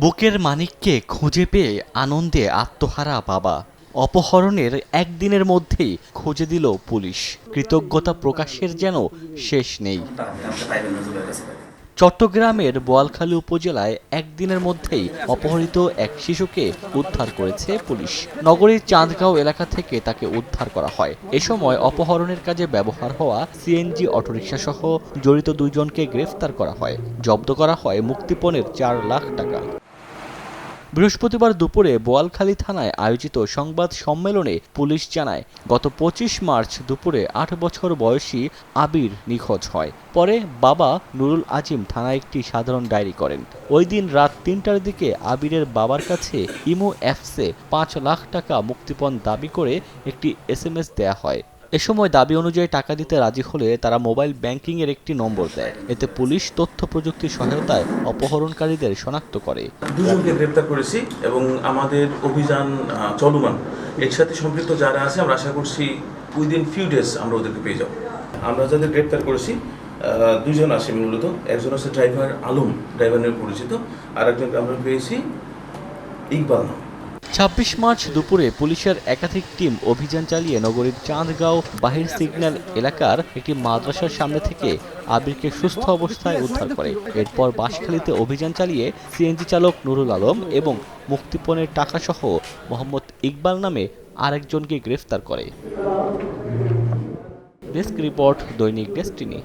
বুকের মানিককে খুঁজে পেয়ে আনন্দে আত্মহারা বাবা। অপহরণের একদিনের মধ্যেই খুঁজে দিল পুলিশ। কৃতজ্ঞতা প্রকাশের যেন শেষ নেই। চট্টগ্রামের বোয়ালখালী উপজেলায় একদিনের মধ্যেই অপহৃত এক শিশুকে উদ্ধার করেছে পুলিশ। নগরীর চাঁদগাঁও এলাকা থেকে তাকে উদ্ধার করা হয়। এ সময় অপহরণের কাজে ব্যবহার হওয়া সিএনজি অটোরিকশা সহ জড়িত দুইজনকে গ্রেফতার করা হয়। জব্দ করা হয় মুক্তিপণের 4 লাখ টাকা। বৃহস্পতিবার দুপুরে বোয়ালখালী থানায় আয়োজিত সংবাদ সম্মেলনে পুলিশ জানায়, গত 25 মার্চ দুপুরে 8 বছর বয়সী আবির নিখোঁজ হয়। পরে বাবা নুরুল আজিম থানায় একটি সাধারণ ডায়েরি করেন। ওই দিন রাত 3টার দিকে আবিরের বাবার কাছে ইমো অ্যাপসে 5 লাখ টাকা মুক্তিপণ দাবি করে একটি SMS দেয়া হয়। এ সময় দাবি অনুযায়ী টাকা দিতে রাজি হলে তারা মোবাইল ব্যাংকিংয়ের একটি নম্বর দেয়। এতে পুলিশ তথ্য প্রযুক্তির সহায়তায় অপহরণকারীদের শনাক্ত করে। দুজনকে গ্রেপ্তার করেছি এবং আমাদের অভিযান চলমান। এর সাথে সম্পৃক্ত যারা আছে আমরা আশা করছি উইদিন ফিউ ডেজ আমরা ওদেরকে পেয়ে যাব। আমরা যাদের গ্রেপ্তার করেছি দুজন আসামি মূলত, একজন হচ্ছে ড্রাইভার আলম, ড্রাইভার নামে পরিচিত, আর একজনকে আমরা পেয়েছি ইকবাল নামে। 26 মার্চ দুপুরে পুলিশের একাধিক টিম অভিযান চালিয়ে নগরীর চাঁদগাঁও বাহির সিগন্যাল এলাকার একটি মাদ্রাসার সামনে থেকে আবিরকে সুস্থ অবস্থায় উদ্ধার করে। এরপর বাঁশখালীতে অভিযান চালিয়ে সিএনজি চালক নুরুল আলম এবং মুক্তিপণের টাকাসহ মোহাম্মদ ইকবাল নামে আরেকজনকে গ্রেফতার করে। ডেস্ক রিপোর্ট, দৈনিক ডেস্টিনি।